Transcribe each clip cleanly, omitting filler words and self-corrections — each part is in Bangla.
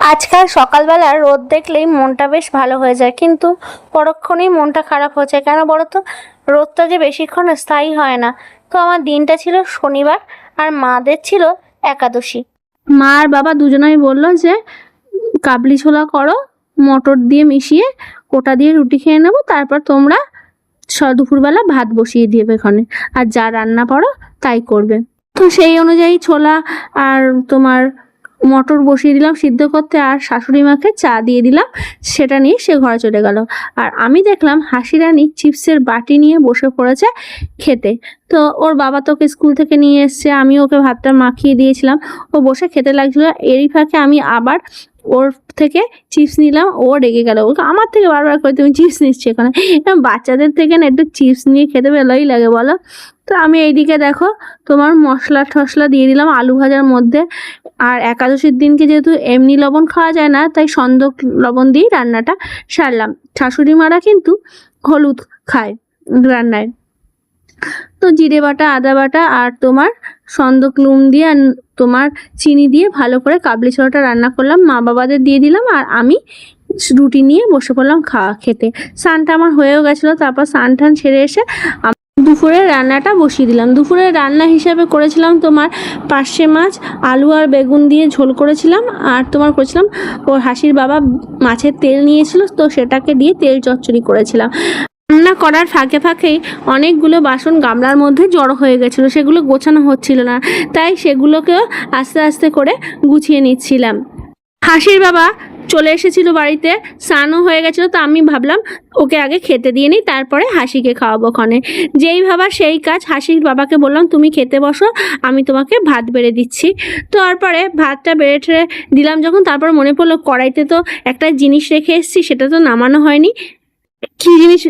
আজকাল সকালবেলা রোদ দেখলেই মনটা বেশ ভালো হয়ে যায়, কিন্তু পরক্ষণেই মনটা খারাপ হয়ে যায়। কেন বলো তো? রোদটা যে বেশিক্ষণ স্থায়ী হয় না। তো আমার দিনটা ছিল শনিবার, আর মাদের ছিল একাদশী। মা আর বাবা দুজনেই বললো যে কাবলি ছোলা করো, মটর দিয়ে মিশিয়ে, ওটা দিয়ে রুটি খেয়ে নেবো, তারপর তোমরা দুপুরবেলা ভাত বসিয়ে দিবে এখানে, আর যা রান্না পারো তাই করবে। তো সেই অনুযায়ী ছোলা আর তোমার মটর বসিয়ে দিলাম সিদ্ধ করতে, আর শাশুড়ি মাকে চা দিয়ে দিলাম, সেটা নিয়ে সে ঘরে চলে গেল। আর আমি দেখলাম হাসি রানী চিপসের বাটি নিয়ে বসে পড়েছে খেতে। তো ওর বাবা তোকে স্কুল থেকে নিয়ে এসছে, আমি ওকে ভাতটা মাখিয়ে দিয়েছিলাম, ও বসে খেতে লাগছিল। এরই ফাঁকে আমি আবার ওর থেকে চিপস নিলাম, ও রেগে গেল, ওকে আমার থেকে বারবার করে তুমি চিপস নিচ্ছি এখানে। বাচ্চাদের থেকে না একটু চিপস নিয়ে খেতে ভালোই লাগে বলো। তো আমি এইদিকে দেখো তোমার মশলা টশলা দিয়ে দিলাম আলু ভাজার মধ্যে। আর একাদশীর দিনকে যেহেতু এমনি লবণ খাওয়া যায় না, তাই সন্দক লবণ দিয়েই রান্নাটা সারলাম। শাশুড়ি মারা কিন্তু হলুদ খায় রান্নায়। তো জিরে বাটা, আদা বাটা আর তোমার সন্দক নুন দিয়ে আর তোমার চিনি দিয়ে ভালো করে কাবলি ছোলাটা রান্না করলাম, মা বাবাদের দিয়ে দিলাম, আর আমি রুটি নিয়ে বসে পড়লাম খেতে। স্নানটা আমার হয়েও গেছিলো। তারপর স্নান টান সেরে এসে দুপুরের রান্নাটা বসিয়ে দিলাম। দুপুরের রান্না হিসাবে করেছিলাম তোমার পার্শে মাছ, আলু আর বেগুন দিয়ে ঝোল করেছিলাম, আর তোমার করেছিলাম ওর হাসির বাবা মাছের তেল নিয়েছিল, তো সেটাকে দিয়ে তেল চচ্চড়ি করেছিলাম। রান্না করার ফাঁকে ফাঁকেই অনেকগুলো বাসন গামলার মধ্যে জড়ো হয়ে গেছিলো, সেগুলো গোছানো হচ্ছিল না, তাই সেগুলোকেও আস্তে আস্তে করে গুছিয়ে নিচ্ছিলাম। হাসির বাবা চলে এসেছিল বাড়িতে, স্নানও হয়ে গেছিলো, তো আমি ভাবলাম ওকে আগে খেতে দিয়ে নিই, তারপরে হাসিকে খাওয়াবো ক্ষণে। যেই ভাবা সেই কাজ, হাসির বাবাকে বললাম তুমি খেতে বসো, আমি তোমাকে ভাত বেড়ে দিচ্ছি। তো তারপরে ভাতটা বেড়ে ঠেড়ে দিলাম যখন, তারপর মনে পড়লো কড়াইতে তো একটা জিনিস রেখে এসেছি, সেটা তো নামানো হয়নি। কী জিনিস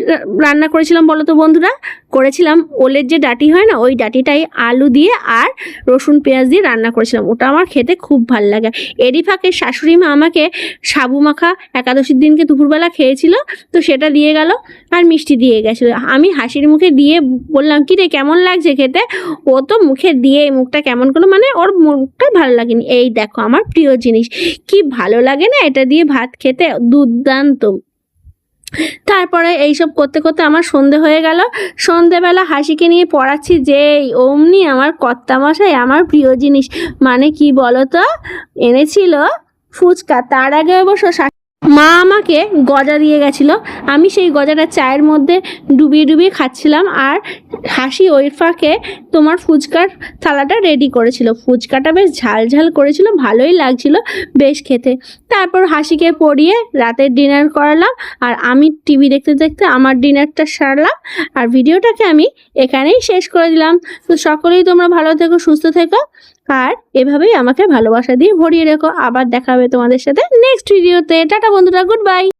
রান্না করেছিলাম বলো তো বন্ধুরা? করেছিলাম ওলের যে ডাঁটি হয় না, ওই ডাঁটিটাই আলু দিয়ে আর রসুন পেঁয়াজ দিয়ে রান্না করেছিলাম। ওটা আমার খেতে খুব ভাল লাগে। এরই ফাঁকে শাশুড়ি মা আমাকে সাবু মাখা একাদশীর দিনকে দুপুরবেলা খেয়েছিল, তো সেটা দিয়ে গেল, আর মিষ্টি দিয়ে গেছিলো। আমি হাসির মুখে দিয়ে বললাম কি রে কেমন লাগছে খেতে? ও তো মুখে দিয়ে মুখটা কেমন করলো, মানে ওর মুখটা ভালো লাগেনি। এই দেখো আমার প্রিয় জিনিস, কি ভালো লাগে না এটা দিয়ে ভাত খেতে, দুর্দান্ত। তারপরে এইসব করতে করতে আমার সন্ধে হয়ে গেল। সন্ধেবেলা হাসিকে নিয়ে পড়াচ্ছি, যেই অমনি আমার কর্তামশাই আমার প্রিয় জিনিস, মানে কি বলতো, এনেছিল ফুচকা। তার আগে অবশ্য মা আমাকে গজা দিয়ে গেছিলো, আমি সেই গজাটা চায়ের মধ্যে ডুবিয়ে ডুবিয়ে খাচ্ছিলাম, আর হাসি ওই ফাঁকে তোমার ফুচকার থালাটা রেডি করেছিল। ফুচকাটা বেশ ঝাল ঝাল করেছিল, ভালোই লাগছিল বেশ খেতে। তারপর হাসিকে পরিয়ে রাতের ডিনার করালাম, আর আমি টিভি দেখতে দেখতে আমার ডিনারটা সারলাম, আর ভিডিওটাকে আমি এখানেই শেষ করে দিলাম। তো সকলেই তোমরা ভালো থেকো, সুস্থ থেকো, আর এভাবেই আমাকে ভালোবাসা দিয়ে ভরিয়ে রেখো। আবার দেখা হবে তোমাদের সাথে নেক্সট ভিডিওতে। টাটা বন্ধুরা, গুড বাই।